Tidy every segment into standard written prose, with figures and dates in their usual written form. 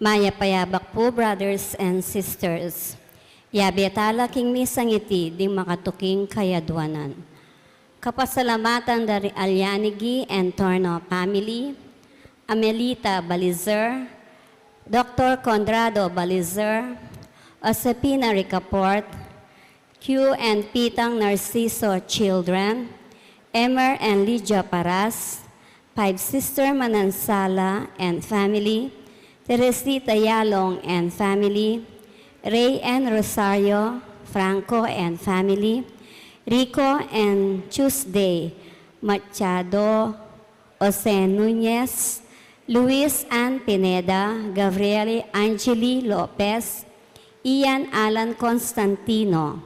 Maya payabak po, brothers and sisters. Yabetala king misangiti di makatuking kayadwanan. Kapasalamatan dari Alyanigi and Torno family, Amelita Balizer, Dr. Condrado Balizer, Josepina Ricaport, Q and Pitang Narciso children, Emer and Lydia Paras, Five Sister Manansala and family, Teresita Yalong and family, Ray and Rosario, Franco and family, Rico and Tuesday, Machado, Jose Nunez, Luis and Pineda, Gabriele Angeli Lopez, Ian Alan Constantino,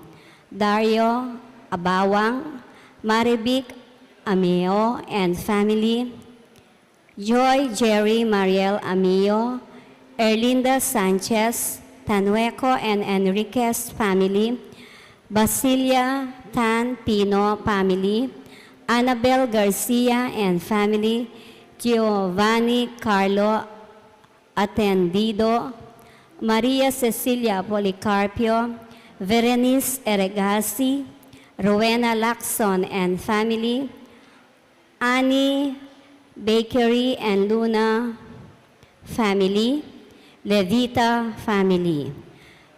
Dario Abawang, Marivic Amio and family, Joy Jerry Mariel Amio, Erlinda Sanchez, Tanueco and Enriquez family, Basilia Tan Pino family, Annabel Garcia and family, Giovanni Carlo Atendido, Maria Cecilia Policarpio, Berenice Eregasi, Rowena Lacson and family, Annie Bakery and Luna family, Levita family.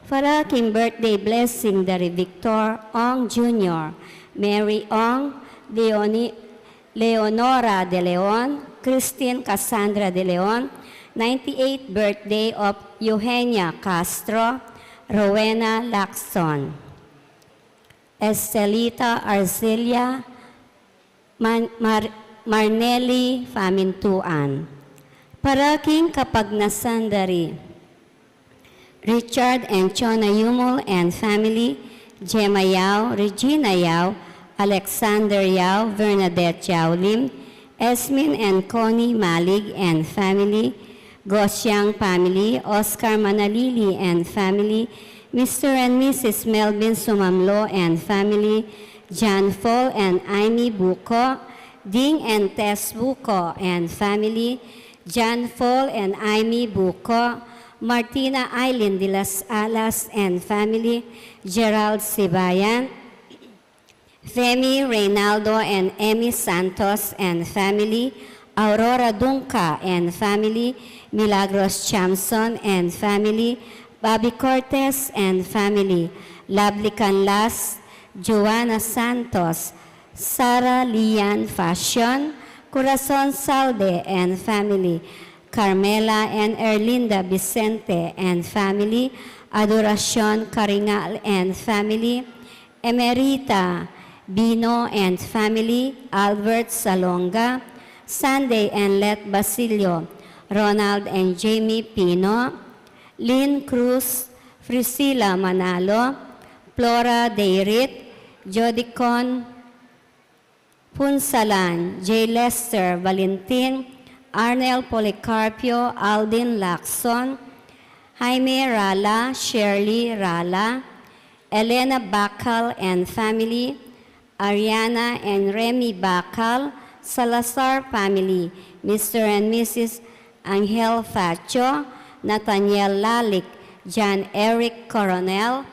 Para king birthday blessing dari Victor Ong Jr., Mary Ong, Leonora de Leon, Christine Cassandra de Leon, 98th birthday of Eugenia Castro, Rowena Lacson, Estelita Arcelia Marnelli Famintuan. Para king kapagnasan dari Richard and Chona Yumol and family, Gemma Yao, Regina Yao, Alexander Yao, Bernadette Yao Lim, Esmin and Connie Malig and family, Gosyang family, Oscar Manalili and family, Mr. and Mrs. Melvin Sumamlo and family, John Fall and Amy Buko, Ding and Tess Buko and family, John Fall and Amy Buko, Martina Aileen de las Alas and family, Gerald Sibayan, Femi Reynaldo and Emmy Santos and family, Aurora Dunca and family, Milagros Chamson and family, Bobby Cortez and family, Lovely Canlas, Joanna Santos, Sarah Lian Fashion, Corazon Salde and family, Carmela and Erlinda Vicente and family, Adoracion Caringal and family, Emerita Bino and family, Albert Salonga, Sunday and Let Basilio, Ronald and Jamie Pino, Lynn Cruz, Priscilla Manalo, Flora Deirit, Jodicon Punsalan, J. Lester Valentin, Arnel Policarpio, Aldin Lacson, Jaime Rala, Shirley Rala, Elena Bacal and family, Ariana and Remy Bacal, Salazar family, Mr. and Mrs. Angel Facho, Nathaniel Lalik, John Eric Coronel,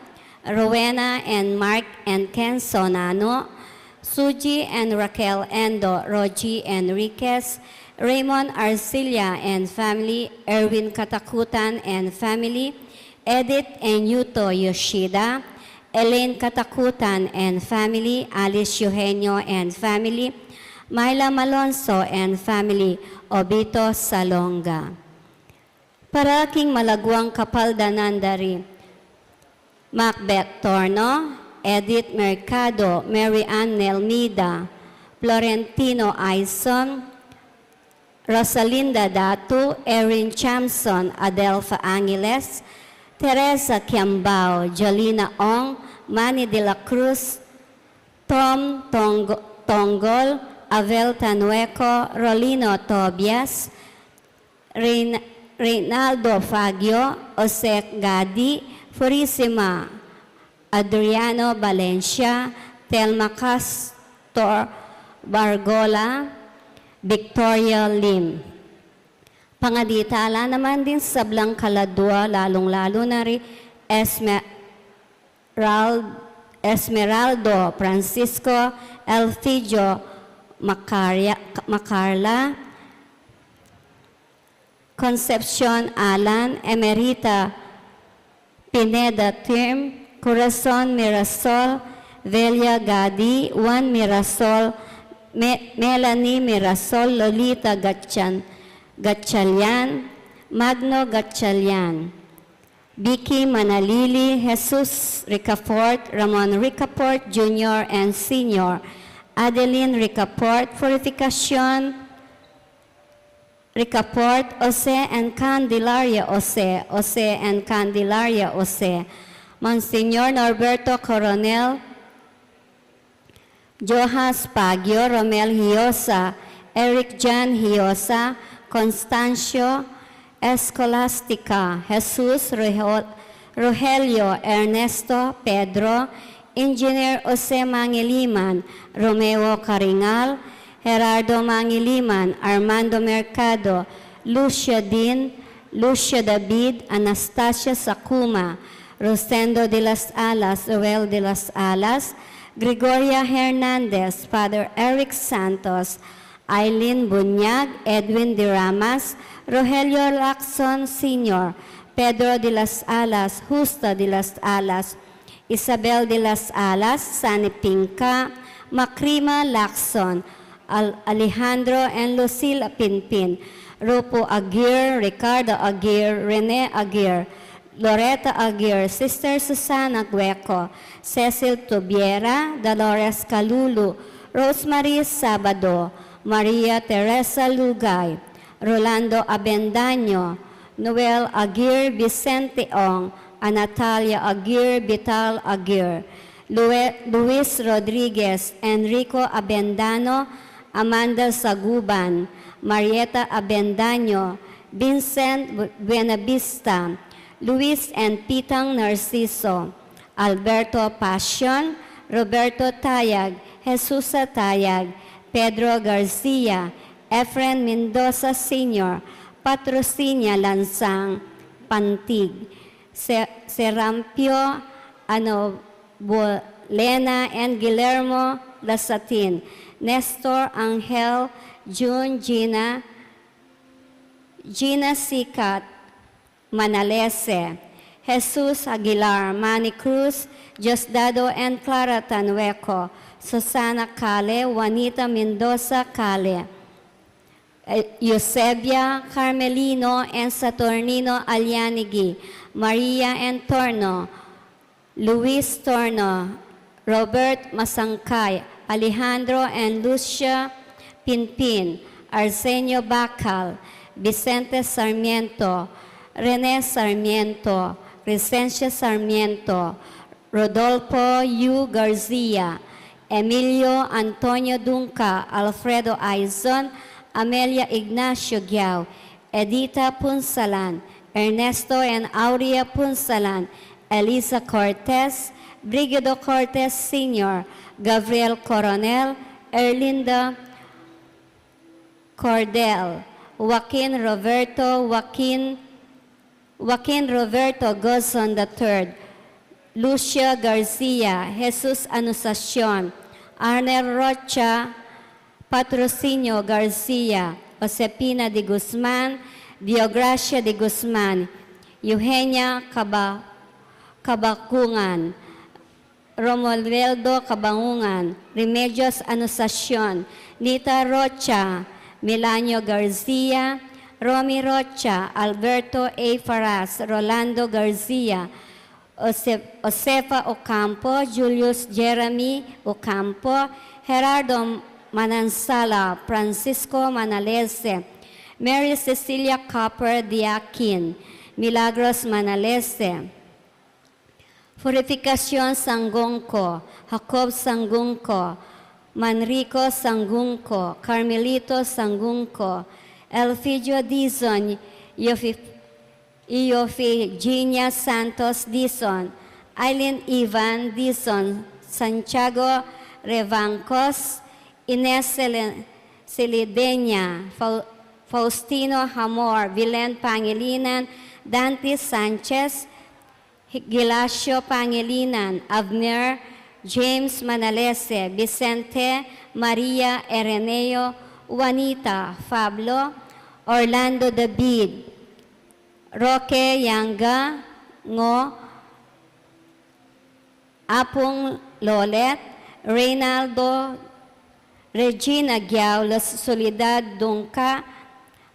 Rowena and Mark and Ken Sonano, Suji and Raquel Endo, Roji Enriquez, Raymond Arcilia and family, Erwin Katakutan and family, Edith and Yuto Yoshida, Elaine Katakutan and family, Alice Eugenio and family, Myla Malonzo and family, Obito Salonga. Para king malagwang kapaldanan dari Macbeth Torno, Edith Mercado, Mary Ann Nelmida, Florentino Aison, Rosalinda Datu, Erin Chamson, Adelpha Angeles, Teresa Kiambao, Jolina Ong, Manny de la Cruz, Tom Tongol, Avel Tanueco, Rolino Tobias, Reynaldo Fagio, Osek Gadi, Purisima, Adriano Valencia, Telma Castor Bargola, Victoria Lim. Pangaditala naman din sa Blancaladua, lalong-lalo na rin Esmeraldo Francisco Elfidio Macarla, Concepcion Alan Emerita Pineda Tim, Corazon Mirasol, Velia Gadi, Juan Mirasol, Melanie Mirasol, Lolita Gatchalian, Magno Gatchalian, Vicky Manalili, Jesus Ricafort, Ramon Ricafort Jr. and Sr., Adeline Ricafort, Purificación Ricafort, Jose and Candelaria Jose, Jose and Candelaria Jose, Monsignor Norberto Coronel, Jojas Pagio, Romel Hiosa, Eric Jan Hiosa, Constancio Escolastica, Jesus Rogelio Ernesto Pedro, Engineer Jose Mangiliman, Romeo Caringal, Gerardo Mangiliman, Armando Mercado, Lucia Din, Lucia David, Anastasia Sakuma, Rosendo de las Alas, Joel de las Alas, Gregoria Hernandez, Father Eric Santos, Eileen Bunyag, Edwin de Ramas, Rogelio Lacson Sr., Pedro de las Alas, Justa de las Alas, Isabel de las Alas, Sani Pinca, Macrima Lacson, Alejandro and Lucila Pinpin, Rupo Aguirre, Ricardo Aguirre, Rene Aguirre, Loretta Aguirre, Sister Susana Gueco, Cecil Tubiera, Dolores Calulu, Rosemary Sabado, Maria Teresa Lugay, Rolando Abendaño, Noel Aguirre, Vicente Ong, Natalia Aguirre, Vital Aguirre, Luis Rodriguez, Enrico Abendano, Amanda Saguban, Marieta Abendaño, Vincent Buenavista, Luis and Pitang Narciso, Alberto Passion, Roberto Tayag, Jesusa Tayag, Pedro Garcia, Efren Mendoza Sr., Patrocinia Lansang, Pantig, Serampio Lena and Guillermo Lasatin, Nestor Angel, June Gina Sikat, Manalese, Jesus Aguilar, Manny Cruz, Diosdado and Clara Tanueco, Susana Cale, Juanita Mendoza Cale, Eusebia Carmelino and Saturnino Alianigi, Maria and Torno, Luis Torno, Robert Masangkay, Alejandro and Lucia Pinpin, Arsenio Bacal, Vicente Sarmiento, Rene Sarmiento, Crescencia Sarmiento, Rodolfo U. Garcia, Emilio Antonio Dunca, Alfredo Aizon, Amelia Ignacio Giao, Edita Punsalan, Ernesto and Aurea Punsalan, Elisa Cortez, Brigido Cortez Sr., Gabriel Coronel, Erlinda Cordel, Joaquin Roberto Gozon III, Lucia Garcia, Jesus Anunciacion, Arnel Rocha, Patrocinio Garcia, Josepina de Guzman, Diogracia de Guzman, Eugenia Kabakungan, Romualdo Cabangungan, Remedios Anunciacion, Nita Rocha, Milanio Garcia, Romy Rocha, Alberto A. Faras, Rolando Garcia, Josefa Ocampo, Julius Jeremy Ocampo, Gerardo Manansala, Francisco Manalese, Mary Cecilia Copper Diakin, Milagros Manalese, Purificación Sangunco, Jacob Sangunco, Manrico Sangunco, Carmelito Sangunco, Elfidio Dizon, Iofigenia Santos Dizon, Aileen Ivan Dizon, Santiago Revancos, Ines Celideña, Faustino Hamor, Vilen Pangilinan, Dante Sanchez, Gilasio Pangilinan, Abner, James Manalese, Vicente Maria Ereneo, Juanita Fablo, Orlando David, Roque Yanga, Ngo, Apong Lolet, Reynaldo, Regina Giao, La Soledad Dungka,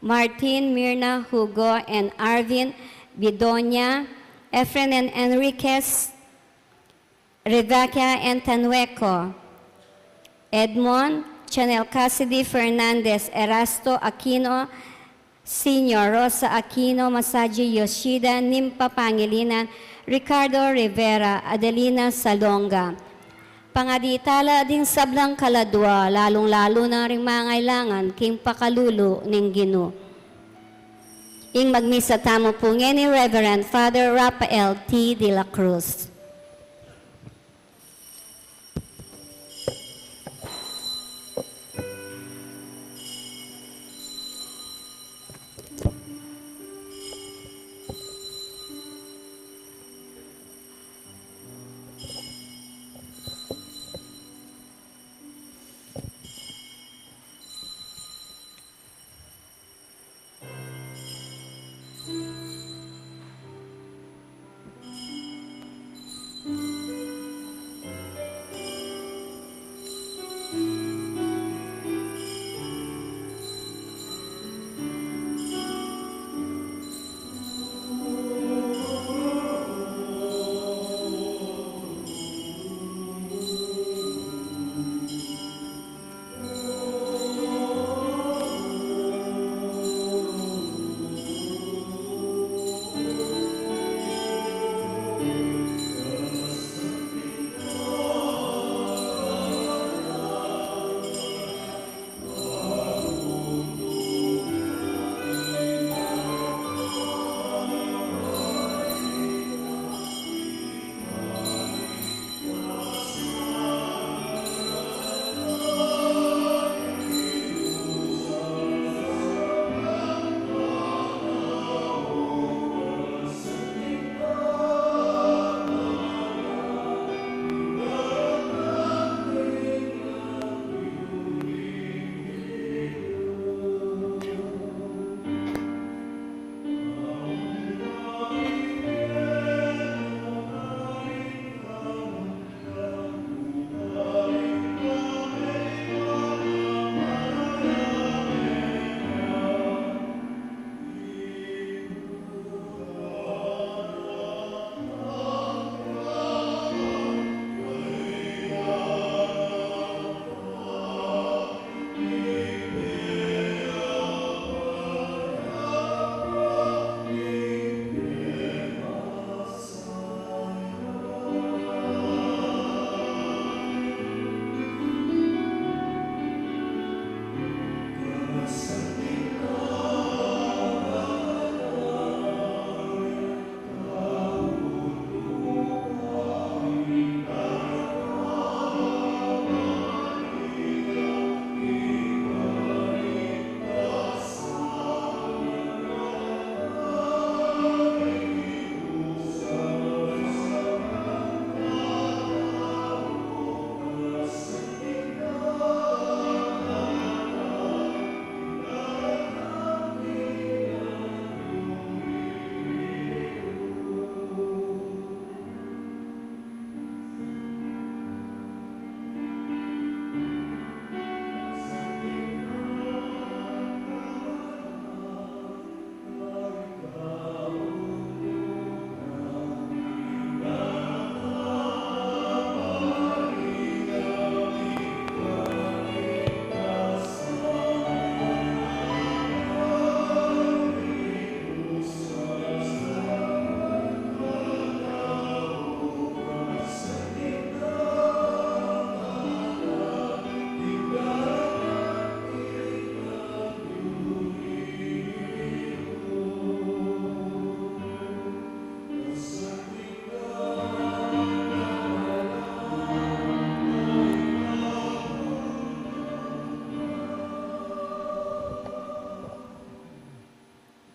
Martin Mirna Hugo, and Arvin Bidonia, Efren and Enriquez, Rebecca and Tanueco, Edmond, Chanel Cassidy Fernandez, Erasto Aquino, Senior Rosa Aquino, Masaji Yoshida, Nimpa Pangilinan, Ricardo Rivera, Adelina Salonga. Pangaditala din sablang kaladwa, lalong-lalo na rin mangailangan king pakalulo ning Ginoo. Ing magmisa tamo po ni Reverend Father Rafael T. de la Cruz.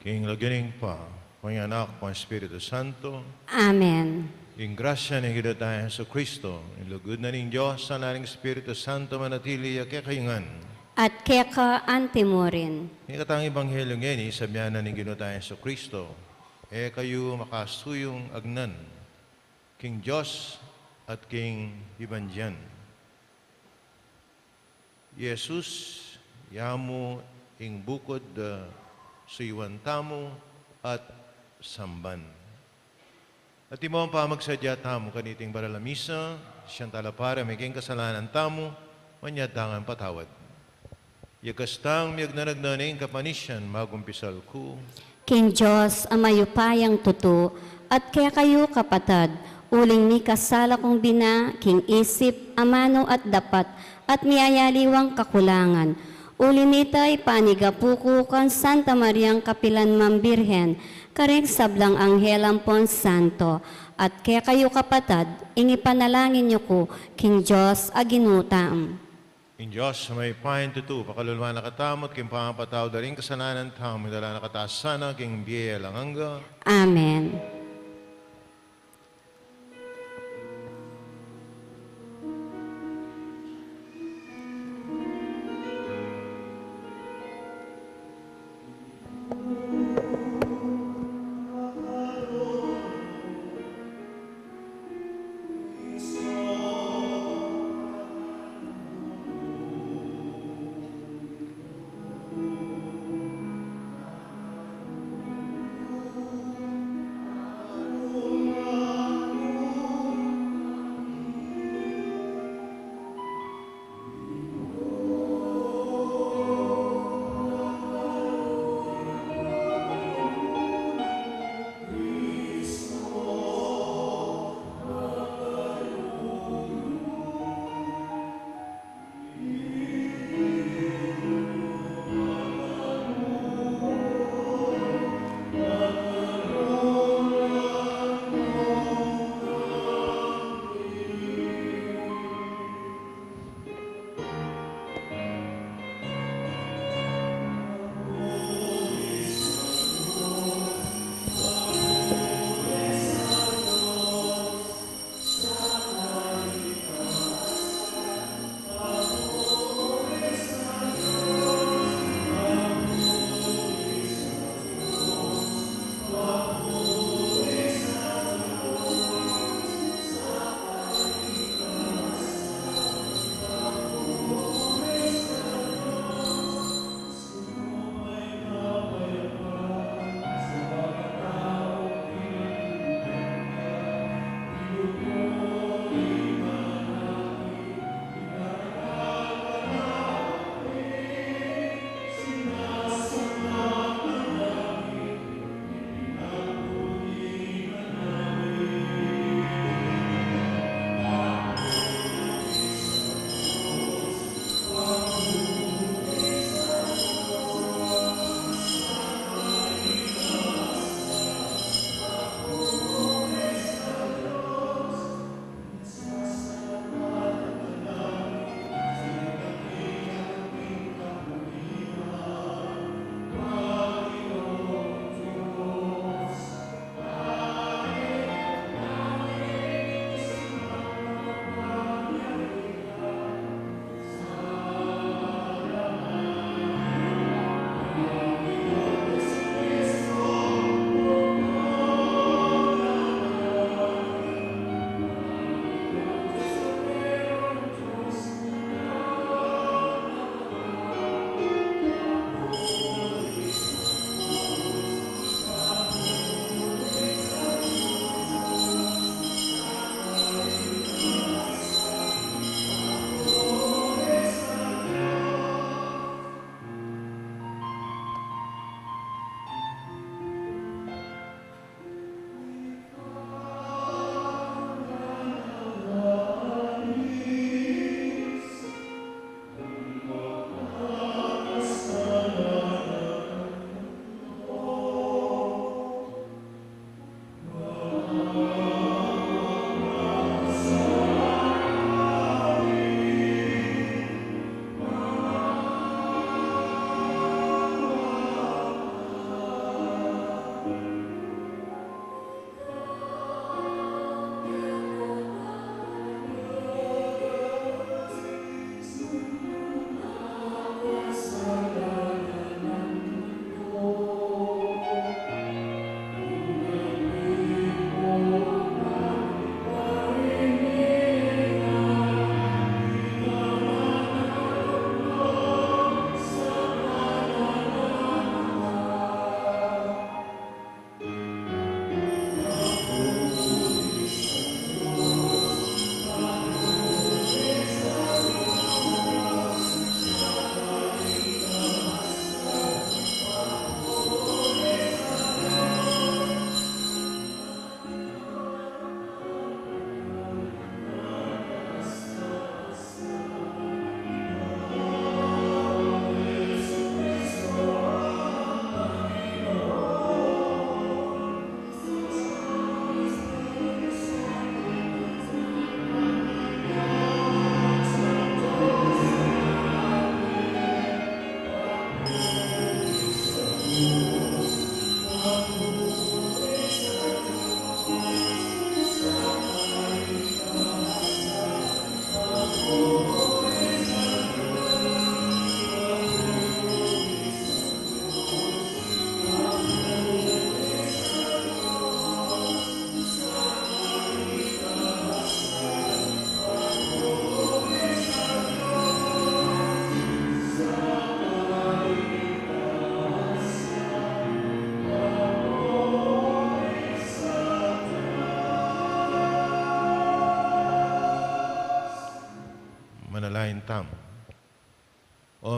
king laganing pa, Panganak, Pang Espiritu Santo, Amen. ing grasya ng Ginoong tayo sa Kristo, ing lugod na ning Diyos, sa naring Espiritu Santo, manatili, kayungan. At keka antimorin. Ing katang Ebanghelyo ngayon, sa biyana ng Ginoong tayo sa Kristo, kayo makasuyong agnan, king Diyos at king Ibanjan. Jesus, yamu ing bukod sa iwan tamo at samban. At imo ang pamagsadya tamo kaniting baralamisa, siyang talapara may king kasalanan tamo, manyadangan patawad. Yakastang miyagnanagnaning kapanisyan magumpisal ko. King Diyos, amayupayang tuto, at kaya kayo kapatad, uling mi kasala kong bina, king isip, amano at dapat, at miyayaliwang kakulangan. Uli nita'y panigapuko kan Santa Mariang Kapilan Mambirhen, kareng sablang Anghel Ampon Santo, at kaya kayo kapatad, ingipanalangin niyo ko, King Diyos, aginutam. In Diyos, may pahin tutu, pakalulwa nakatamot, king pangapataw daring kasalanan tamo, dala nakataas sana, king biyaya langanga. Amen.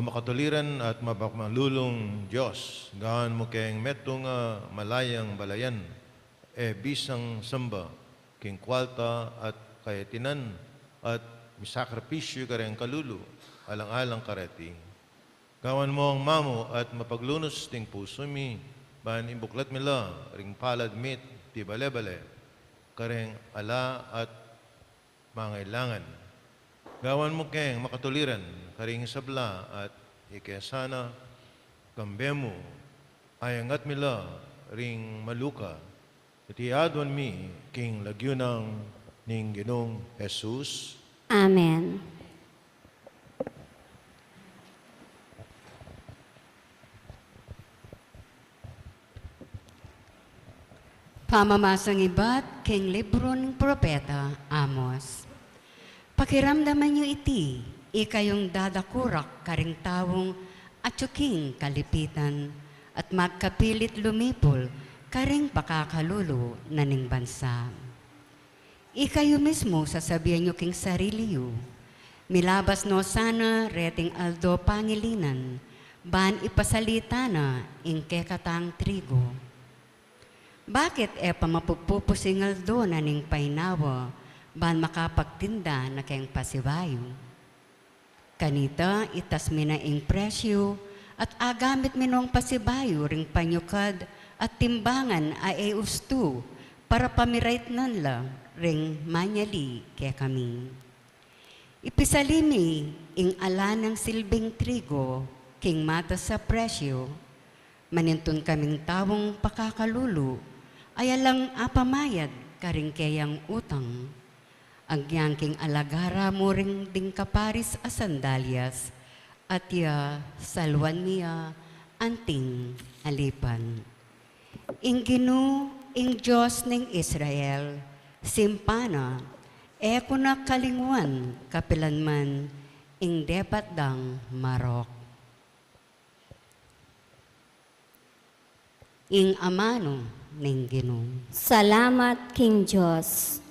makatuliran at mapakmalulong Diyos, gawan mo keng metong malayang balayan, bisang samba, king kwalta at kayatinan, at misakripisyo ka rin kalulu, alang-alang kareti. Gawan mo ang mamo at mapaglunos ting puso mi, ban imbuklat mila, ring palad mit, ti bale-bale, kareng ala at mangailangan. Gawan mo keng makatuliran, karing sabla at ikesana, kambemo, ayangat mila, ring maluka, itiadwan mi, king lagyunang ning Ginong Jesus. Amen. Pamamasang iba't king libro ng propeta Amos. Pakiramdaman niyo iti, ikayong dadakurak karing tawong atsuking kalipitan at magkapilit lumipol karing pakakalulu na ning bansa. Ikayo mismo sasabihan niyo king sariliyo, milabas no sana reting aldo pangilinan, ban ipasalita na ingke katang trigo. Bakit pamapupusingal do na ning painawa, ban makapagtinda na kayang pasibayo? Kanita itas minaing presyo at agamit minong pasibayo ring panyukad at timbangan ay ustu para pamirait nanla ring manyali kaya kami. Ipisalimi ing ala ng silbing trigo king mata sa presyo, manintun kaming tawong pakakalulu, ay alang apamayad karing kayang utang. Agyangking alagara mo ring ding kaparis a sandalyas, at ya salwan niya anting alipan. Ing Ginu, ing Diyos ning Israel, simpana, kuna kalingwan kapilanman, ing depat dang marok. Ing amano ning Ginoo. Salamat, King Diyos.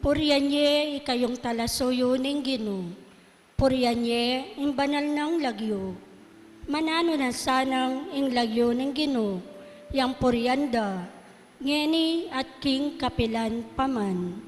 Puryanye ikayong talasuyo ning Ginoo. Puryanye ing banal ng lagyo. Manano na sanang ing lagyo ning Ginoo, yang puryanda, ngeni at king kapilan paman.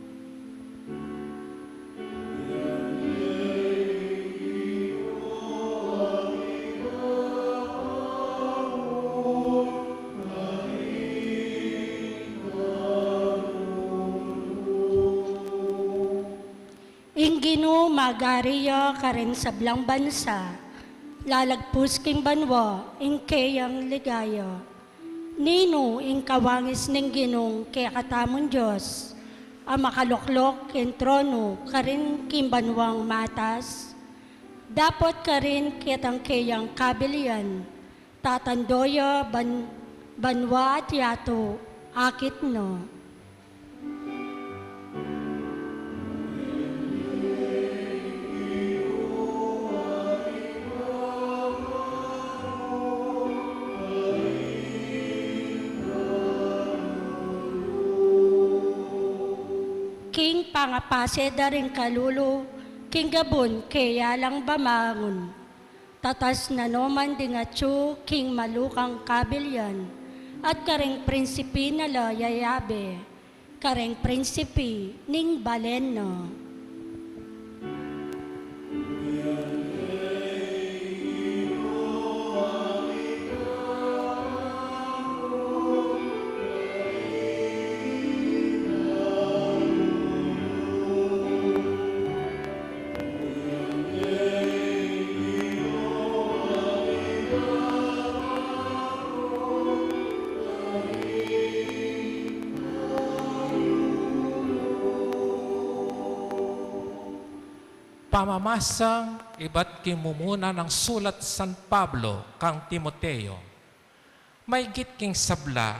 Ing Ginoo magariya karen sa blang bansa, lalagpus king banwa, ing kayang ligaya. Nino ing kawangis ning Ginong kaya katamon Diyos, ang makaluklok king trono karin king banwang matas. Dapat karin kitang kayang kabilian, tatandoya banwa at yato, akit no. King pangapase daring kalulu, king gabon kaya lang bamangon. Tatas na noman dingatsu, king malukang kabilyan, at kareng prinsipi na layayabe, kareng prinsipi ning baleno. pamamasang iba't kimumuna ng sulat San Pablo kang Timoteo. May git king sabla,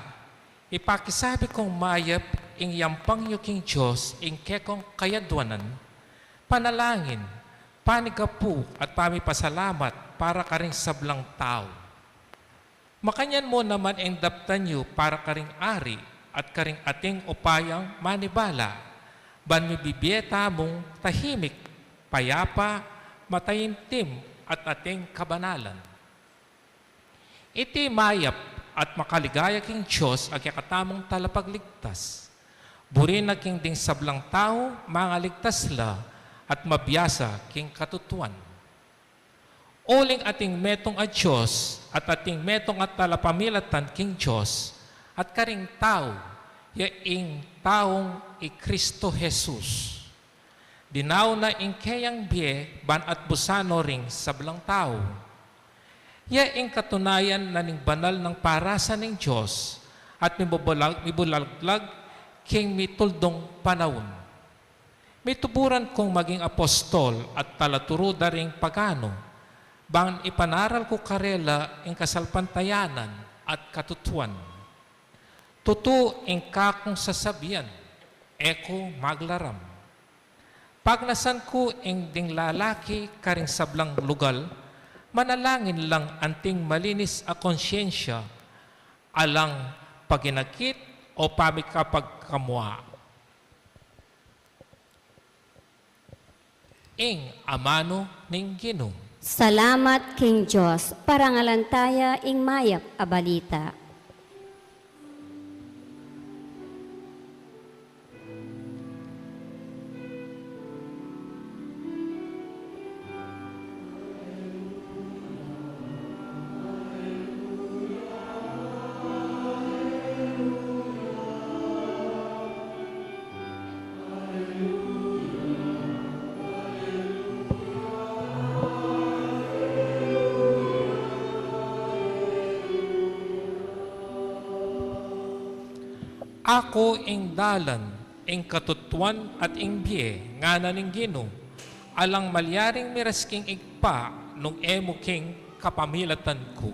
ipakisabi kong mayap ing yampang yu king Diyos ing kekong kayadwanan, panalangin, panigapu at pamipasalamat para karing sablang tao. Makanyan mo naman ang daptan yu para karing ari at karing ating upayang manibala, ban mibibiyeta mong tahimik, payapa, matayimtim at ating kabanalan. Iti mayap at makaligaya king Diyos ag katamong talapagligtas. Buri na king ding sablang tao, mga ligtas la at mabiyasa king katutuan. Uling ating metong a Diyos at ating metong at talapamilatan king Diyos at karing tao, yaing taong i Kristo Jesus. Dinaw na ing kayang biye ban at busano ring sablang tao. Yaing katunayan na ning banal ng parasa ng Diyos at mibulaglag king mituldong panahon. May tuburan kong maging apostol at talaturuda ring pagano, bang ipanaral ko karela ing kasalpantayanan at katutuan. Tutu ing kakong sasabihan, eko maglaram. Pagnasan ko ing ding lalaki karing sablang lugal, manalangin lang anting malinis a konsyensya, alang paginakit o pamikapagkamwa. Ing amano ning Ginoo. Salamat King Diyos, parangalantaya ing mayap a balita. Ako ing dalan, ing katutuan at ing biye, nga na ning Ginoo, alang malyaring mirasking igpa, nung emo king kapamilatan ko.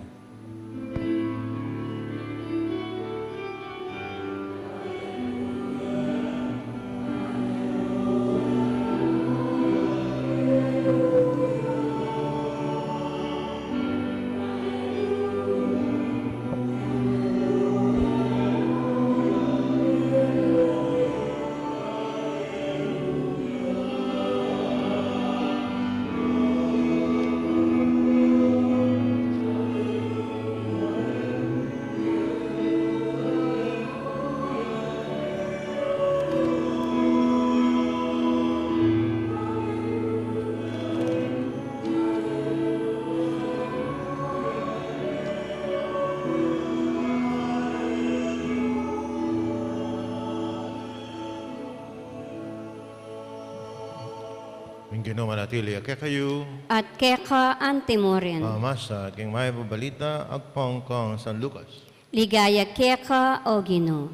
Ginoo manatili kay kayo, At keka antimorin. pamasa king may babalita agpong kang San Lucas. Ligaya keka o Ginoo.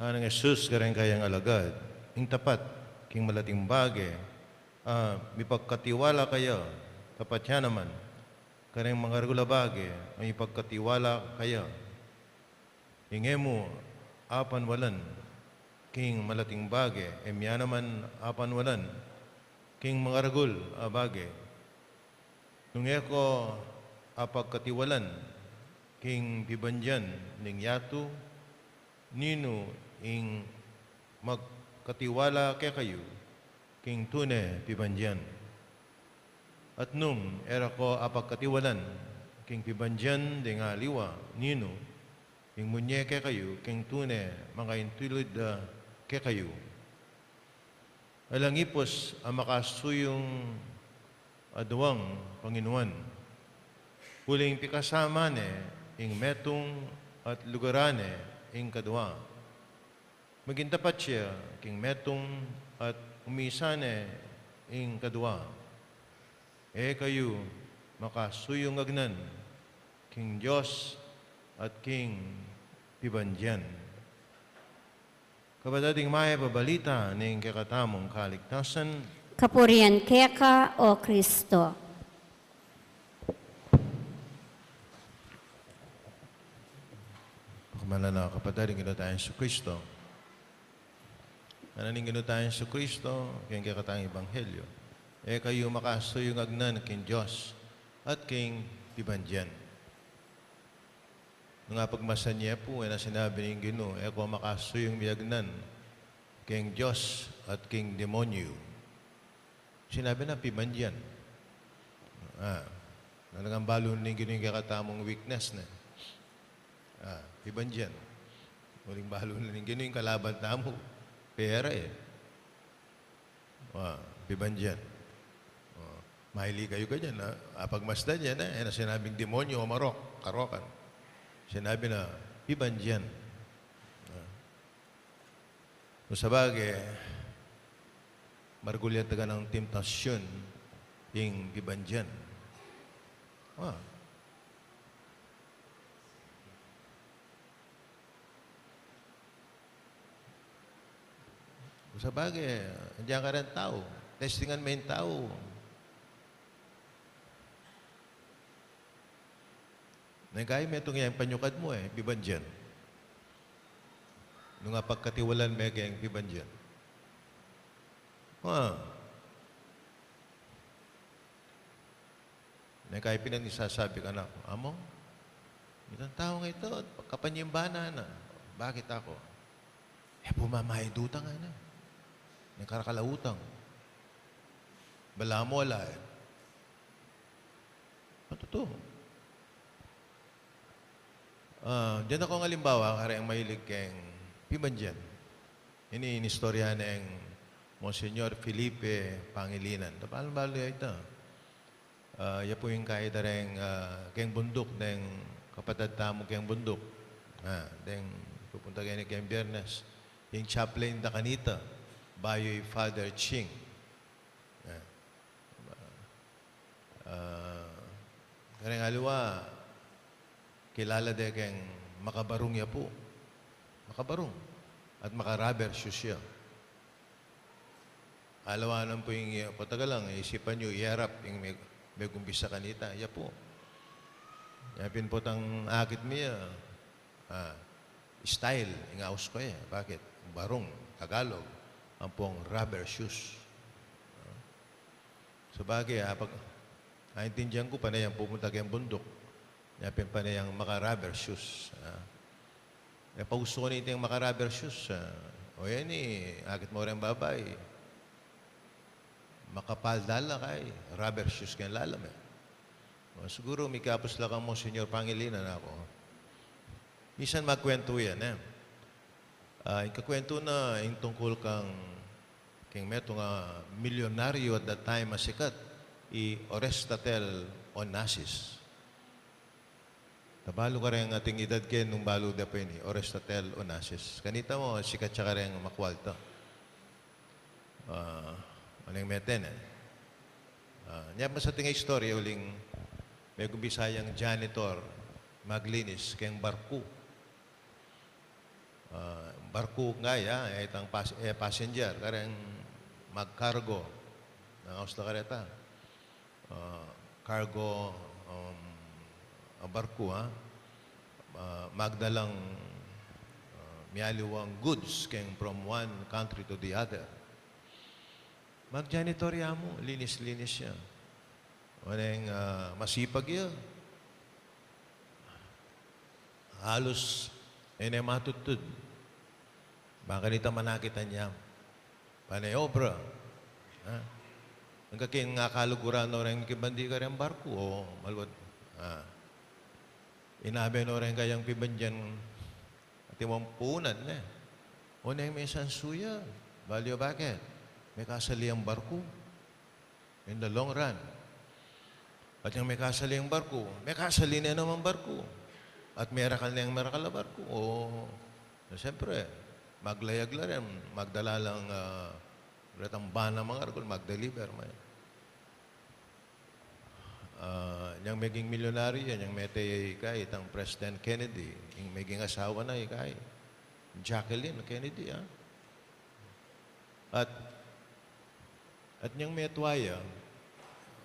Anang Jesus kareng kayang alagad, ing tapat king malating bagay, mipagkatiwala kayo, tapat siya naman, kareng mga regula bagay, may ipagkatiwala kayo. Inge mo, apan walan, king malating bagay, emya naman apan walan, king mga regul bagay. Nung ko apagkatiwalan, king bibandyan, ning yato, nino ing magkatiwala kay kayo, king tune pibandyan. At nung era ko apagkatiwalan, king pibandyan di nga liwa, nino, king munye kay kayo, king tune, mga intulid kay kayo. Alang ipos ang makasuyong aduang Panginoon. Huling pikasama ing metong at lugarane ing kadwa. Magintapat siya king metong at umisane ing kadwa. kayo makasuyong agnan, King Diyos at King Pibanjan. Kapatading maya pabalita ng kakatamong kaligtasan, Kapurian keka o Kristo. Pagkamala na kapatading gino tayong sa Kristo. Mananing gino tayong sa Kristo, kayong kakatang Ebanghelyo. Kayo makasuyong agnan king Diyos at King Pibanjan. Nung pagmasan niya po, na sinabi ng Ginoo, ko makasuyong miyagnan king Diyos at King Demonyo. Sinabi na Pibanjan. Nalagang balo ng Ginoo yung kakatamong weakness na. Pibanjan. Muling balo ng Ginoo yung kalaban tamo. Pera Pibanjan. Mahili kayo ganyan. Pagmasdan yan, na sinabing demonyo o marok, karokan. Sinabi na, Pibanjan. Kung sabagay, margulyat ka ng temptasyon, yung Pibanjan. Kung sabagay, andiyan ka rin tao. Testingan mo yung tao. Nagkaya mo itong yung panyukad mo Pibanjan. Nung pagkatiwalan mo yung Pibanjan. Nagkaya pinanisasabi ka na, Among, itong tao nga ito, pagkapanyimbana na. Bakit ako? Pumamahidutang nga na. Nagkarakalautang. Bala mo wala Totoo. Diyan ako ng halimbawa, kaya ang mahilig kayong Pibanjan. Inistorya ng Monsignor Felipe Pangilinan. Paano ba ito? Yan po yung kahit rin kayong bundok ng kapatid tamo kayong bundok. Then pupunta kayo ni kayong Biyernes. Yung chaplain da kanita, Bayoy Father Ching. Karang aliwa, kilala de kayong makabarong ya po. Makabarong. At makarubber shoes siya. Alawanan po yung patagal lang, isipan nyo, iharap yung may gumbisa kanita. Ya po. Yapin po tang akit niya. Style, yung aus ko Bakit? Barong, Tagalog, ang pong rubber shoes. So bagay, pag naintindihan ko, panay ang pupunta kayong bundok. Yapin panay ang maka-rubber shoes. Pauso ko nito yung maka-rubber shoes. O yan akit mo rin babay. Makapaldala kay rubber shoes kayong lalam siguro may kapos lang mo, Senyor Pangilinan ako. Minsan magkwento yan ikakwento na yung tungkol kang meto nga milyonaryo at that time masikat Orestatel Onassis. Tabalo ka rin ang ating edad kayo nung balo da pa yun Orestatel Onassis. Kanita mo, sikat siya ka rin makwalta. Ano yung meten Niya pa sa tingay istorya, uling may gumbisayang janitor maglinis kayong barko. Barko nga itang passenger, kareng mag-cargo ng Ausla Kareta. Cargo barko, magdalang miyaliwang goods kayong from one country to the other. Mag-janitorya mo, linis-linis siya. Maneng masipag yun. Halos matutod. Baka nita manakitan niya. Panay obra. Ang kaking nga kaluguran no rin kibandi ka rin barko o malwad. Inabe no rin kayang Pibanjan at imong punad na. O na yung may sansuya. Balyo bakit? May kasali ang barko. In the long run. At yung may kasali ang barko, may kasali na naman barko. At merakal na yung merakal na barko. Siyempre, maglayag la rin. Magdala lang retang bana mga argol, magdeliver. yang maging milyonaryo yan, yung metay kay itang President Kennedy, yung maging asawa na kay Jacqueline Kennedy, At yung metwaya,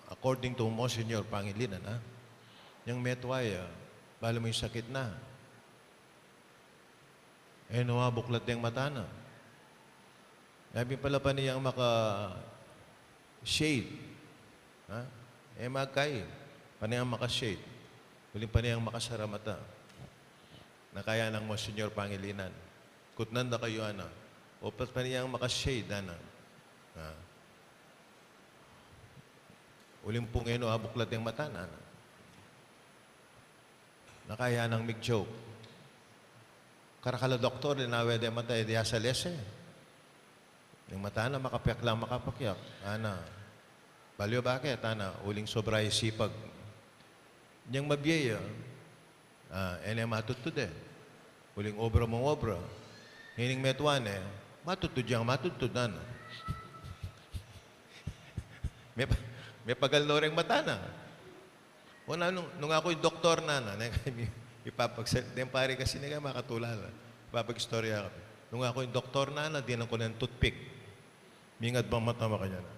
according to Monsignor Pangilinan, yung metwaya, bala mo yung sakit na. Buklat yung mata na. Sabi pala pa niyang maka-shade. Magkay. Paniyang maka-shade. Huling paniyang makasara mata. Na kaya ng Monsignor Pangilinan. Kutnan na kayo, Opat paniyang maka-shade, Uling pong buklat yung mata, Na kaya ng mig-joke. Karakala doktor, dinawe de mata, diya sa lese. Yung mata na makapyak lang makapakyak. Balyo bakit? Uling sobray sipag. Niyang mabiyaya, matutud Uling obra mong obra. Hining metuan matutud yang matutud may pagaloreng mata na. Nung ako'y doktor ipapagsalit. Yung pare kasi nga makatulala. Ipapag-istorya kami. Nung ako'y doktor dinan ko ng toothpick. Mingat bang mata mo kanya na?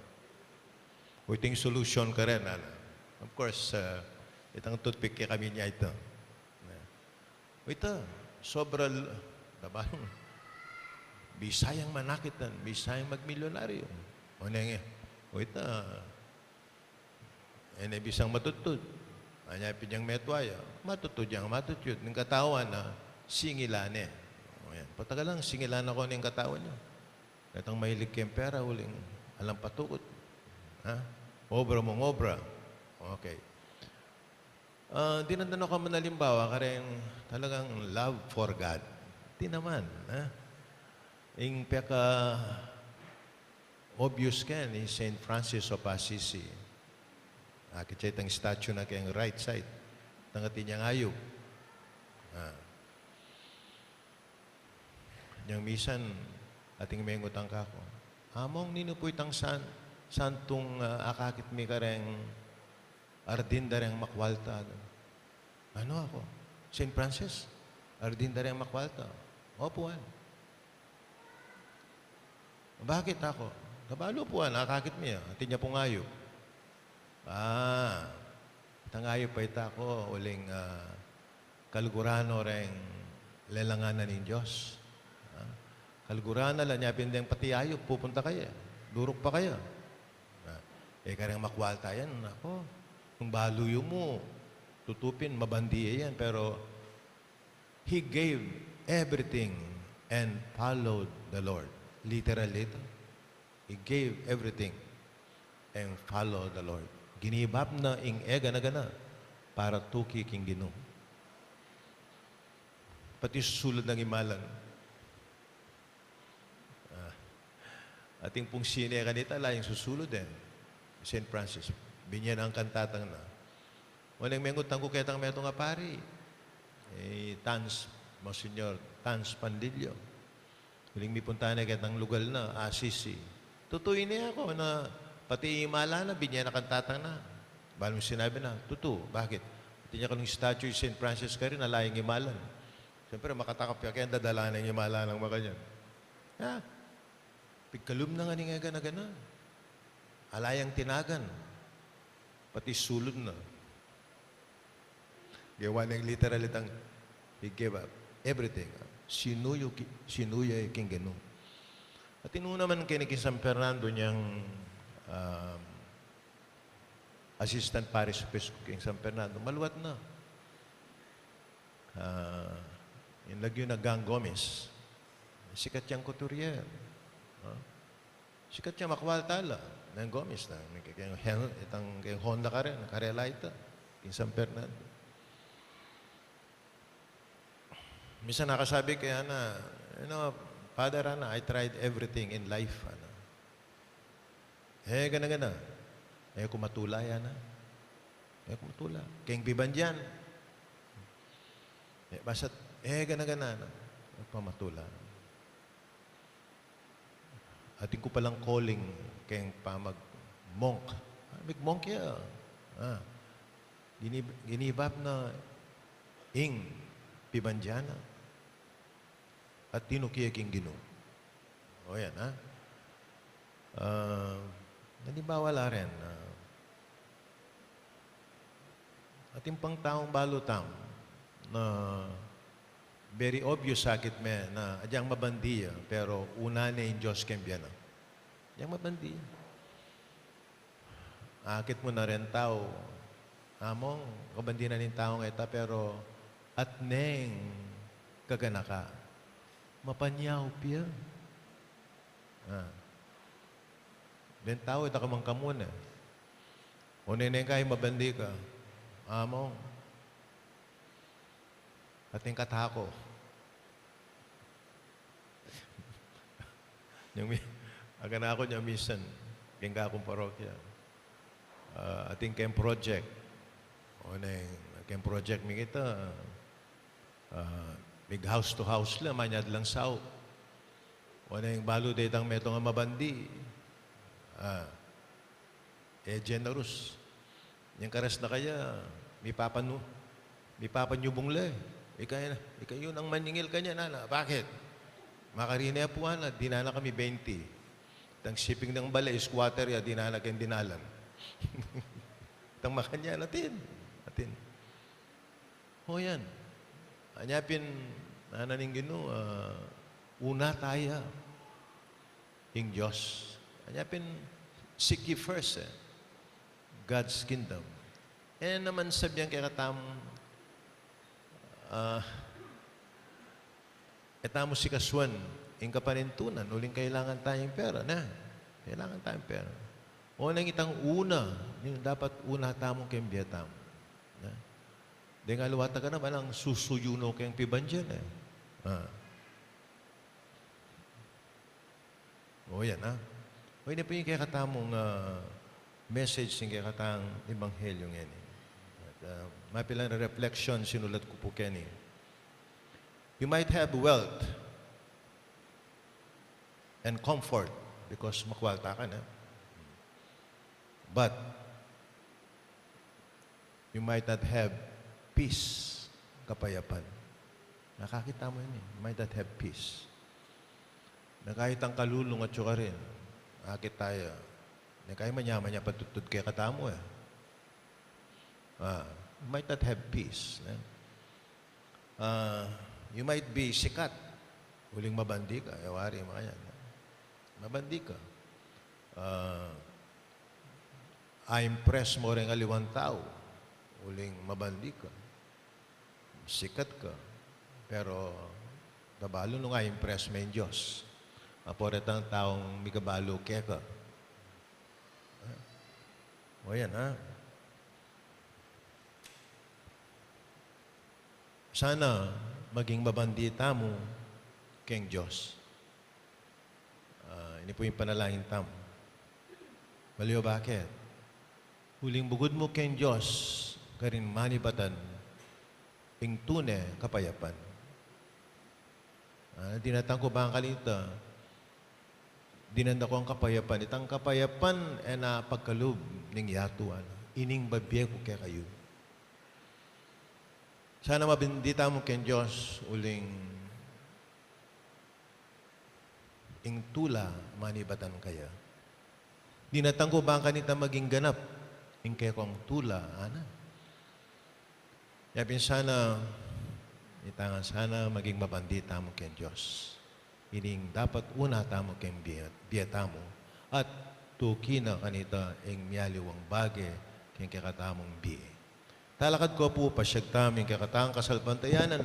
Waiting solution ka rin, Of course, itang toothpick kaya kami niya ito. Sobra, diba? Bisayang manakitan, bisayang magmilyonaryo. Bisang matutod. Anyapin niyang metwaya, matutod yang matutod. Ng katawan singilan Patagal lang, singilan ako ng katawan niya. Itang mahilig kayong pera, huling alam patukot. Obra mong obra. Okay. Dinandano ka man halimbawa, kareng talagang love for God. Di naman. Yung peka obvious ka ni St. Francis of Assisi. Kitsa itang statue na kayang right side. Tangatin niyang ayog. Yung misan, ating mengutang ka ko. Among nino po itang santong akakit mi kareng ardindareng makwalta. Ano ako? St. Francis? Ardindareng makwalta. Opuan. Bakit ako? Kabalo po akakit mi. Atin niya pong ayog. Tangayo pa ita ko, uling kalgurano reng lelanganan ng Diyos. Kalgurana lang niya pindeng pati ayo, pupunta kayo. Durok pa kayo. Karang makwalta yan, kung baluyo mo, tutupin, mabandiya yan. Pero, He gave everything and followed the Lord. Literally ito. He gave everything and followed the Lord. Ginibap na ing gana-gana para tuki king Ginoo. Pati susulod ng imalan. Ating pong sine kanita, yung susulod St. Francis. Binyan ang kantatang na. Walang mengutang ko ketang meto nga pari. Monsignor Tans Pandillo. Huling mi punta na ketang lugal na, Assisi. Tutuin niya ako na pati imala na, binyan na kantatang na. Balang sinabi na, bakit? Pati niya kanong statue St. Francis ka rin, nalayang imalan. Siyempre, makatakap kaya dadala ng imala ng mga ganyan. Pigkalum na nga ni nga gana-gana. Alayang tinagan. Pati sulod na. Gawa ng literal itang He gave up everything. Sinuya king Ginoo. At inu naman kini San Fernando niyang assistant parish episcopal king San Fernando. Maluwat na. Yung lagyo na Gang Gomez. Sikat yung couturier. Sikat siya makwaltala ng Gomez na. Itang Honda ka rin, karela ito. King San Fernando. Minsan nakasabi kaya na, Father, I tried everything in life. Gana-gana. Kumatula yan. Kumatula. King Biban dyan. Basta't, gana-gana. Pamatula. Ating ko palang calling kayong pamag-monk. Mag-monk yan. ginibap na ing pibanjana at tinukiyaking Ginoo. O yan, ha? Nanibawala rin na ating pang taong balutam na very obvious sakit me na adyang mabandiya pero una na yung Diyos kembyan na. Adyang mabandiya. Akit mo na rin tao. Among, kabandi na rin taong ita pero at neng kaganaka. Mapanyaw piya. Ben tao ita kamang kamuna. O neng kayo mabandi ka. Among, ating katako. Aga na ako niya minsan, kaya akong parokya. Ating kem project. O neng, kem project mi kita, big house to house lang, manyad lang sao. O neng, balo detang metong mabandi. Generous. Yung karas na kaya, may papanyubong le. Ikayo nang maningil kanya, nana. Bakit? Makarina po na, dinala kami 20. Tang shipping ng balay, squatter ya, dinala kayong dinalan. Tang makanya, natin. O yan. Anyapin, nananing Ginoo, una tayo. Ing Diyos. Anyapin, seek ye first, God's kingdom. Naman sabihan kaya katam, etamo si kaswan, yung kapanintunan, uling kailangan tayong pera, na. Kailangan tayong pera. O nang itang una, yung dapat una tamong kembya tamo. Di nga luwata ka naman ang susuyuno kayong pibanjan, O yan, ha? O yun po yung kaya katamong message yung kaya katang ebanghelyo ngayon. Mapilang na reflection sinulat ko po Kenny. You might have wealth and comfort because makwalta ka na. But you might not have peace, kapayapan. Nakakita mo yun eh. You might not have peace. Na kahit ang kalulong at suka rin, akit tayo. Na kahit manyaman niya patutod kaya katamo eh. You might not have peace. You might be sikat. Huling mabandi ka. Ewari, mga yan. Mabandi ka. I-impress mo rin aliwan tao. Huling mabandi ka. Sikat ka. Pero, kabalo nung I-impress mo yung Diyos. Aporet ang taong may kabalo kaya ka. O yan, ha? Sana maging mabandita mo keng Diyos. Ini po yung panalangin tam. Baliw bakit? Huling bugod mo keng Diyos, karin manibatan, ing tune kapayapan. Dinatang ko ba ang kalita? Dinanda ko ang kapayapan. Itang kapayapan na pagkaloob ng yatuan. Ining babye ko kaya kayo. Sana mabindita mo ken Diyos uling ing tula manibatan kaya. Dinatang ko ba ang kanita maging ganap ing kaya kong tula, ana? Yapin sana, itangan sana maging mabandita mo ken Diyos. Ining dapat una tamo ken biyata mo at tukina kanita ing miyaliwang bagay ken kakatamong biye. Talakad ko po pasyag taming kakatang kasalpantayanan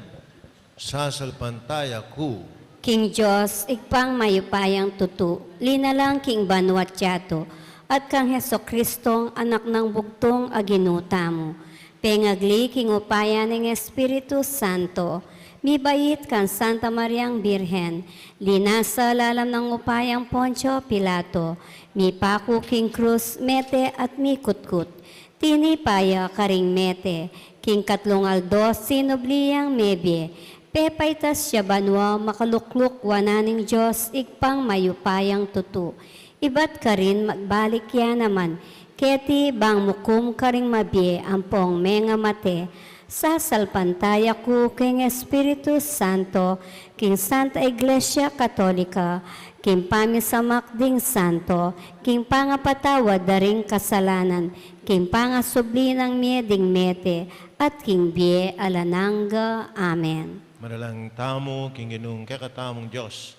sa salpantaya ko. King Diyos, ikpang mayupayang tutu, linalang King Banwat Yato, at kang Heso Kristong anak ng bugtong aginuta mo. Pengagli King upaya ng Espiritu Santo, mibait kan Santa Mariang Birhen, linasa lalam ng upayang Poncio Pilato, mipaku King Cruz, mete at mikutkut. Tinipaya karing mete, King Katlong Aldo, sinubliyang mebye, pepaitas siya banwa, makalukluk wananing Diyos, ikpang mayupayang tutu. Ibat ka rin magbalik ya naman, keti bang mukum ka ring mabye ampong menga mate, sasalpantaya ko king Espiritu Santo, king Santa Iglesia Katolika, king pamisamak ding santo, king pangapatawad daring kasalanan, king pangasubli ng mieding mete, at king bie alananga. Amen. Manalang tamo, king ginong kakatamong Diyos.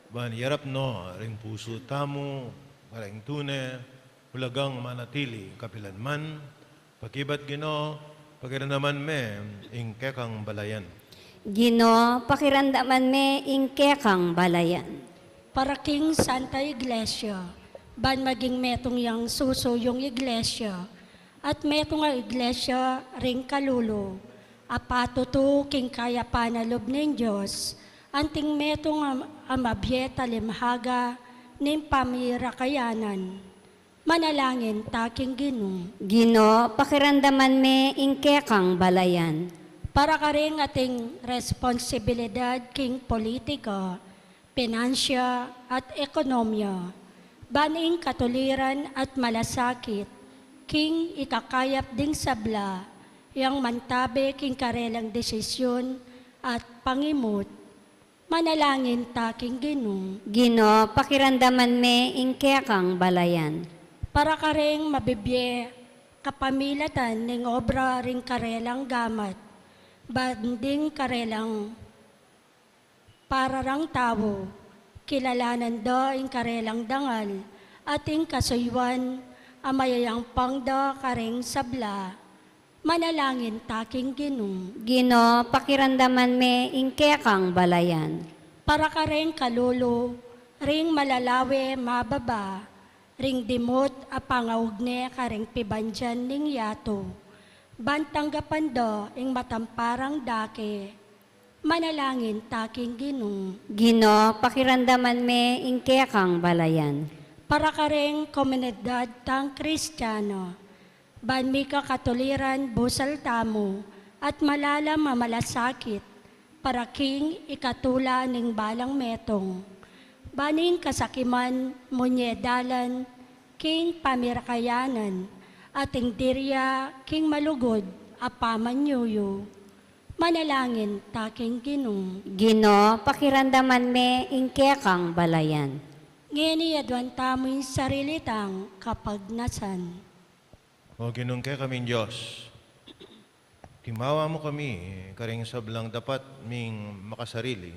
Ban yarap no, ring puso tamo, maring tune, hulagang manatili, kapilanman, pakibat gino, pagiranaman me, ing kekang balayan. Gino, pakirandaman me ingke kang balayan. Para King Santa Iglesia, ban maging metong yang suso yung iglesia, at metong nga iglesia ring kalulo, apatuto king kaya panalob ng Diyos, anting metong amabyeta limhaga ning pamira kayanan. Manalangin taking Ginoo. Gino, pakirandaman me ingke kang balayan. Para ka rin ating responsibilidad king politika, finansya at ekonomiya, baning katuliran at malasakit, king ikakayap ding sabla, yang mantabe king karelang desisyon at pangimot, manalangin taking Ginoo. Gino, pakirandaman me ingke kang balayan. Para ka rin mabibye kapamilatan ng obra ring karelang gamat, banding karelang pararang tao, kilalanan do ing karelang dangal, ating kasuywan, amayayang pangda karing sabla, manalangin taking Ginoo. Gino, pakirandaman me ingke kang balayan. Para ka rin kalulo, ring malalawe mababa, ring dimot apangaugne karing pibandyan ning yato, bantanggapan do ing matamparang dake, manalangin taking Ginoo. Gino, pakirandaman me ingke kang balayan. Para ka rin komunidad tang Kristiyano, banmi ka katuliran busal tamo, at malalam mamalasakit, para king ikatula ning balang metong, baning kasakiman, munyedalan, king pamirakayanan, ating dirya, king malugod, apaman yuyo. Manalangin taking Ginoo. Gino, pakirandaman me ingke kang balayan. Ngeni adwan tamo'y sarili tang kapagnasan. O ginong kaming Diyos, timawa mo kami, karing sablang dapat ming makasarili,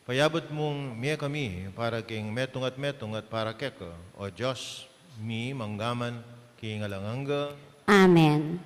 payabot mong miya kami para king metong at para keko, o Diyos, mi manggaman king alanganga. Amen.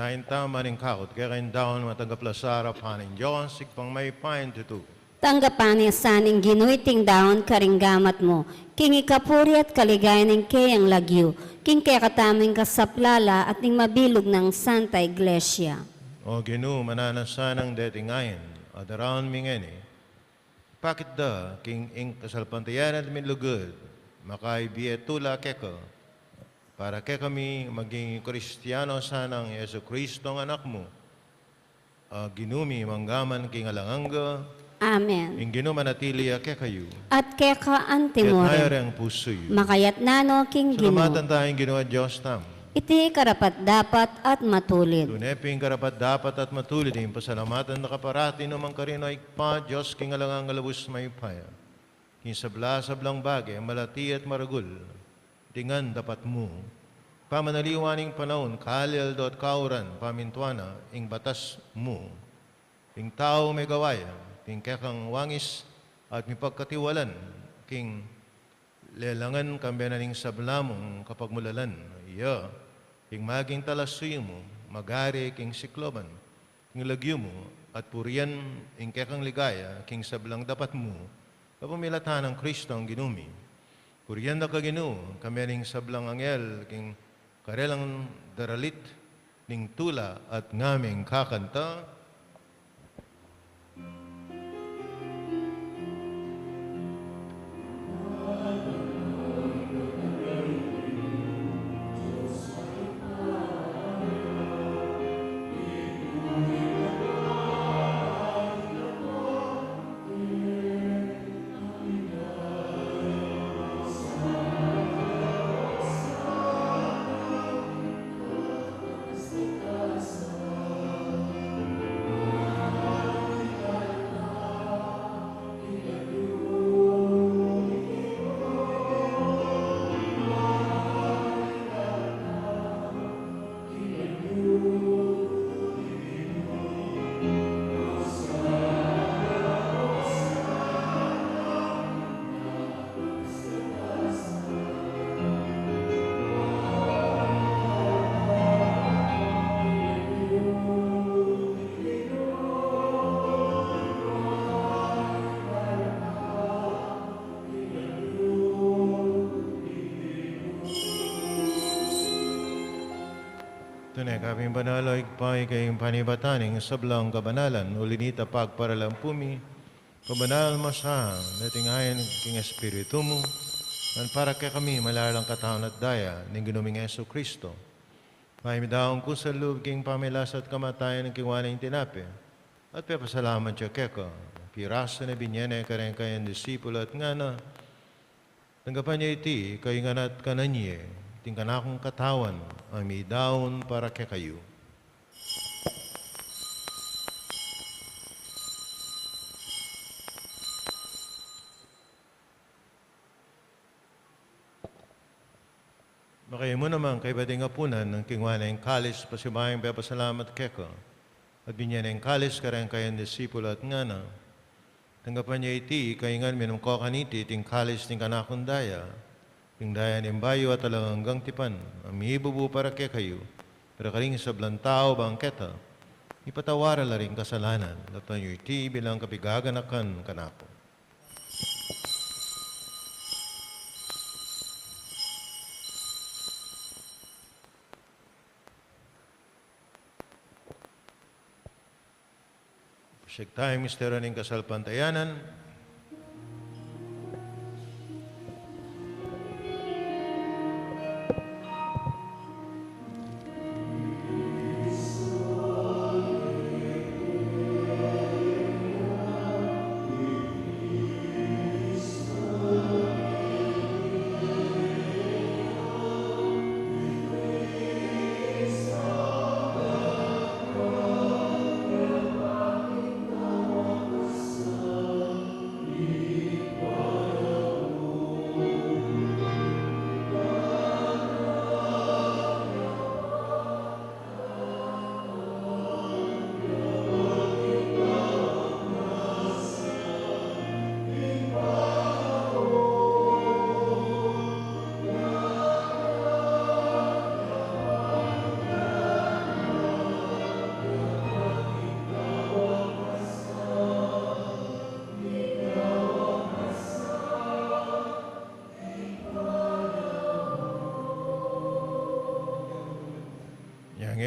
Tinahin tama ning kakot, kaya kain daon matanggap lasara paning Diyos, sigpang may pain tutu. Tanggapan ni saning ginuiting daon karinggamat mo, king ikapuri at kaligayan ng kayang lagyo, king kaya kataming kasaplala at ning mabilog ng Santa Iglesia. O Ginu, mananasanang detingayin, adaraon mingeni, pakit da, king ing kasalpantayan at minlugod, makaibiyetula keko, para ke kami maging Kristiyano sanang Yesu Kristo ang anak mo, ginumi manggaman king alanganga, Amen. ing ginumanatili ke kayo, At kaya ka ket antimore, hayarang puso yu. makayat nano king Salamatan Gino, tayong ginawa Diyos tam. iti karapat dapat at matulid. Tuneping karapat dapat at matulid yung pasalamatan na kaparati namang karino ikpa, Diyos king alangang galabus may paya. King sabla-sablang bagay, malati at maragul, tingan dapat mo. Pamanaliwaning panahon, kalil dot kauran, pamintuana, ing batas mo. King tao may gawaya, king kekang wangis at mipagkatiwalan, king lelangan kambiyanan ing sablamong kapag mulalan. Iya, king maging talasuyo mo, magari king sikloban, king lagyo mo, at purian ing kekang ligaya, king sablang dapat mo, kapamilatan ng Kristo ang ginumi. Purian na kaginu, kambiyaning sablang angel, king karelang daralit, ning tula at ngaming kakanta, tunay kaming banalo, ikpay kayong panibataning sablang kabanalan, ulinita pagparalampumi, kabanal masahang, natingayan king Espiritu mo, man para kay kami malalang katahon at daya, ng ginuming Yesu Kristo. Mahimidaong ko sa loob king pamilas at kamatayan ng kiwaning tinapi, at pepasalamat siya keko, pirasa na binyene kareng kayang disipulo at nga na, tanggapan niya iti, kayo nga na't kananye, tingkan akong katawan, ang may daon para kay kayo. Makayo mo naman kay bading apunan ng kingwana yung kalis, pasibayang pepasalamat keko, at binyan yung kalis kareng kayang disipulo at nga na, tanggapan niya iti, kayo nga minum ko kaniti, ting kalis ting kanakundaya, yung daya ng bayo at hanggang tipan, ang miibubu para kay kayo, pero karing sablang tao bangketa, ipatawara la rin kasalanan, dapat nyo iti bilang kapigaganakan kanako. Siyag tayo, mistero ng kasalpantayanan,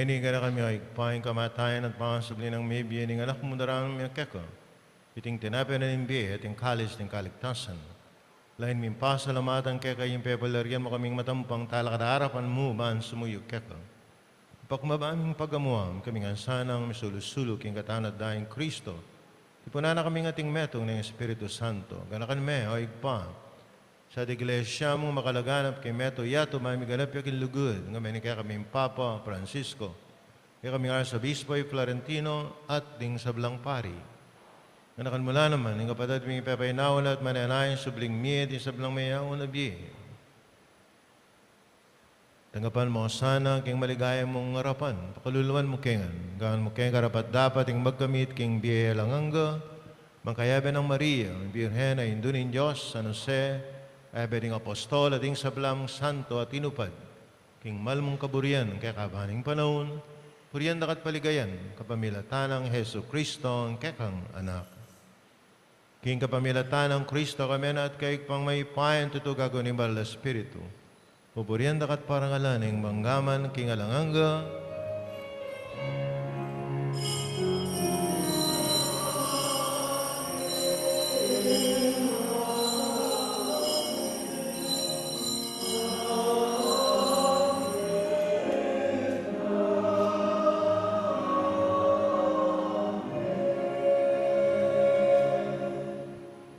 ngeni ka kami ay paing kamatayan at pangasubli ng may biya ng anak mo darang may keko. Iting tinapin na ng biya, iting kalis ng kaligtasan. Lain min pasalamatan kaya kayong pepalaryan mo kaming matampang talakadarapan mo baan sumuyog keko. Pakmabaming pagamuam kaming ansanang misulusulok yung katanat daing Kristo. Ipunana kaming ating metong ng Espiritu Santo. Ganakan me, o igpa. Sa iglesia mong makalaganap kay Meto yato mamiganap yakin lugod nga may kaya kaming Papa Francisco, kaya kaming Arzobispo Florentino at ding sablang pari. Ganakan mula naman, yung kapatid ming ipapaynawan at mananayin subling miyet yung sablang mayaon na biye. Tanggapan mo sana king maligaya mong ngarapan, pakaluluan mo kengan, gaan mo keng karapat dapat yung magkamit king biye langanga, mangkayabe ng Maria, ang Birhen ay indunin Diyos, San Jose, ay ding apostol at ding sablang santo at inupad, king malmong kaburian kay kabaning panahon, puriyan dakat paligayan, kapamilatan ng Heso Kristo ang kekang anak. King kapamilatan ng Kristo kami na at kay pang may payan tutugago ni Bala Espiritu. Pupuriyan dakat parangalan ng manggaman king alanganga,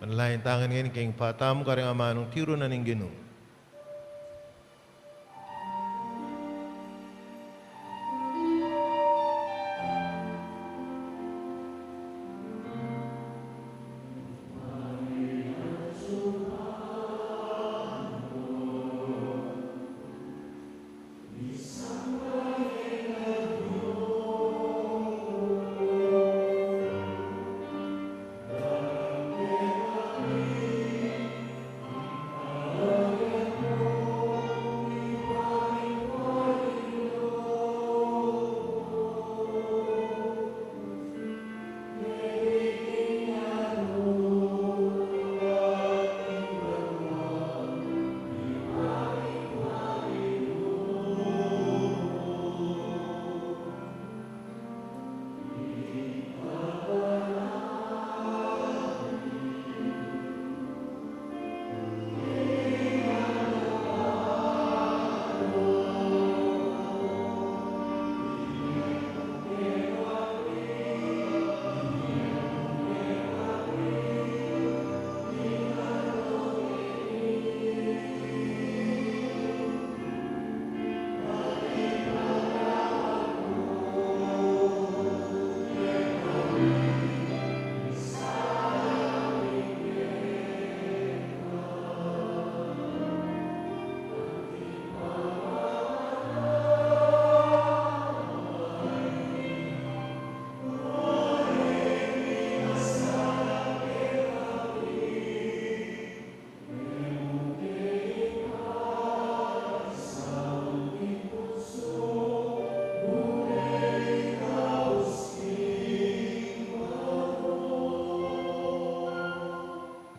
panalain tangan ngayon king patam karing amanong tiro na ning Ginoo.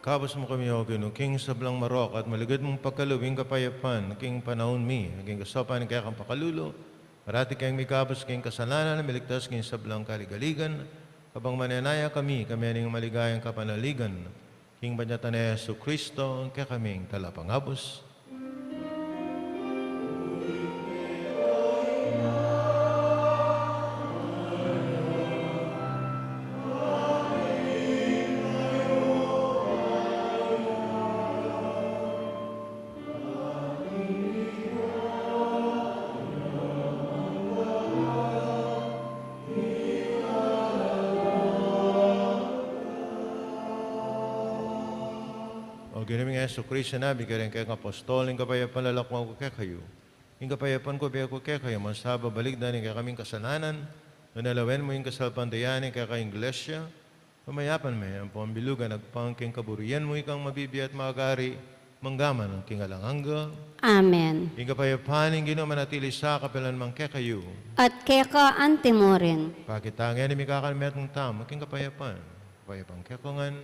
Kabos mo kami o Ginoo, king sablang marok at maligad mong pagkalubing kapayapan, king panahon mi, king kasapan kaya kang pakalulo, marati kayong may kabos king kasalanan, miligtas king sablang kaligaligan, kabang mananaya kami aning maligayang kapanaligan, king banyatan ni Yesu Kristo, kaya kaming talapangabos. O ginaming Yesu Kristo nabi ka rin kayong apostol, yung kapayapan lalakwa ko kaya kayo. Yung kapayapan ko biya ko kaya kayo, masaba balik na rin kaya kaming kasalanan, manalawen mo yung kasalpandayanin kaya kayong iglesia, pamayapan may ang pambilugan, nagpangking kaburian mo ikang mabibi at magari, manggaman ang kingalanganga. Amen. Yung kapayapan yung Ginoo manatili sa kapilan mang kaya kayo. At keka antimorin. Pakitangyan ni mikakalmet ng tama, king kapayapan. Kapayapan kaya kongan.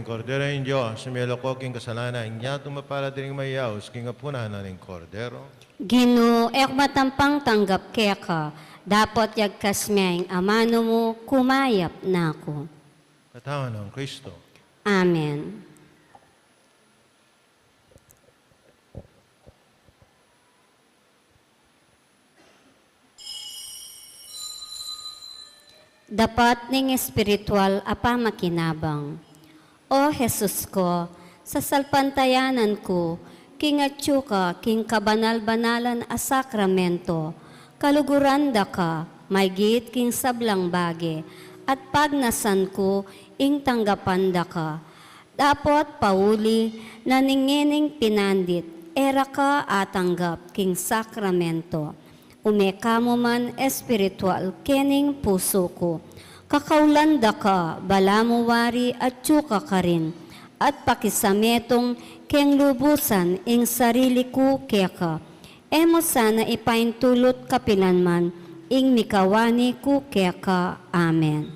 Kordero ng Diyos, sumelo ko king kasalanan, niya tumapala din mayaws, king apunanan ng Kordero. Ginoo, ek matampang tanggap kaya ka, dapat yagkas miyang amano mo, kumayap na ako. Katawan ng Kristo. Amen. Dapat ning espiritual apa makinabang. O Jesus ko, sa salpantayanan ko, king atyo ka, king kabanal-banalan a sakramento, kaluguran da ka, may git king sablang bage, at pagnasan ko, ing tanggapan da ka. Dapat pauli na ningining pinandit, era ka atanggap king sakramento. Umeka mo man espiritual kening puso ko. Kakaulanda ka, bala mo wari at tsuka ka rin. At pakisametong keng lubusan ing sarili ko keka. Emo sana ipaintulot kapilanman ing mikawani ko keka. Amen.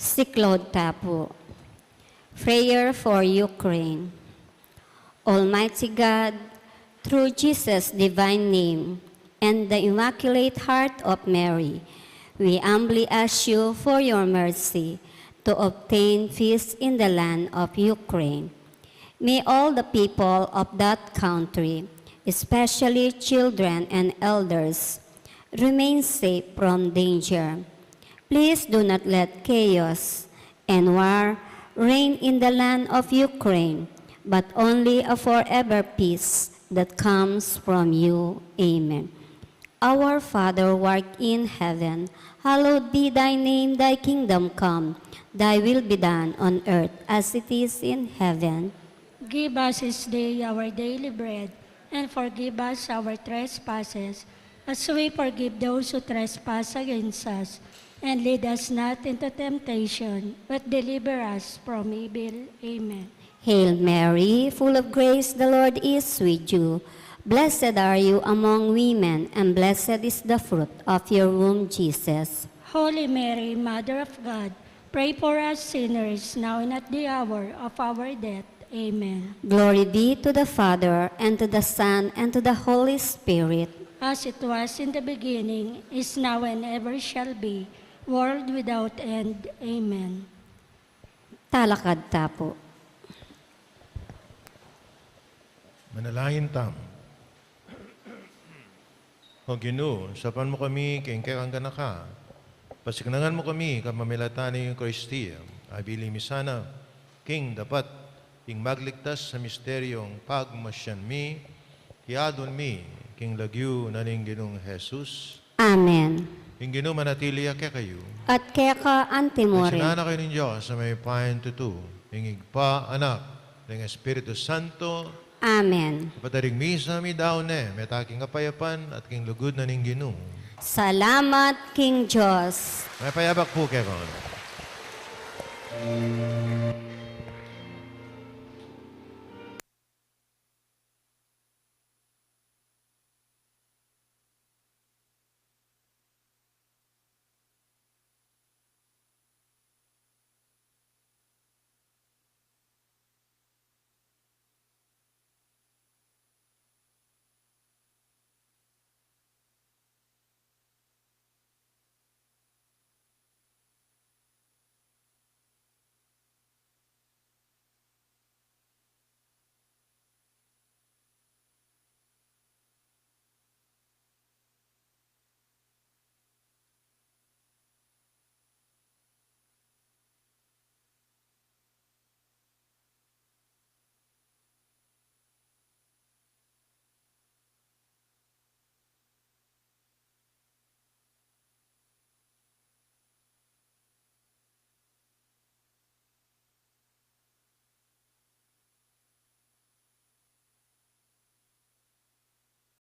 Si Claude Tapo. Prayer for Ukraine. Almighty God, through Jesus' divine name and the Immaculate Heart of Mary, we humbly ask you for your mercy to obtain peace in the land of Ukraine. May all the people of that country, especially children and elders, remain safe from danger. Please do not let chaos and war reign in the land of Ukraine, but only a forever peace that comes from you. Amen. Our Father who art in heaven, hallowed be thy name, thy kingdom come. Thy will be done on earth as it is in heaven. Give us this day our daily bread, and forgive us our trespasses, as we forgive those who trespass against us. And lead us not into temptation, but deliver us from evil. Amen. Hail Mary, full of grace, the Lord is with you. Blessed are you among women, and blessed is the fruit of your womb, Jesus. Holy Mary, Mother of God, pray for us sinners, now and at the hour of our death. Amen. Glory be to the Father, and to the Son, and to the Holy Spirit. As it was in the beginning, is now, and ever shall be, world without end. Amen. Talakad tapo. Manalangin tam. O Ginoo, sapan mo kami, kengkekang ka na ka. Pasiknangan mo kami, kamamilatani yung Kristiya. Abili mi sana, king dapat, king magligtas sa misteryong pagmasyan mi, hiadon mi, king lagyu na ning Ginoong Jesus. Amen. King Ginoo, manatili ka kayo. At kaya ka antimore. Sinana kayo ng Diyos sa may pahin tutu, ingig pa, anak, ng Espiritu Santo, Amen. pataring misa mi daw ne, may taking kapayapan at king lugod na ning Ginoo. Salamat, King Diyos. May payabak po kayo.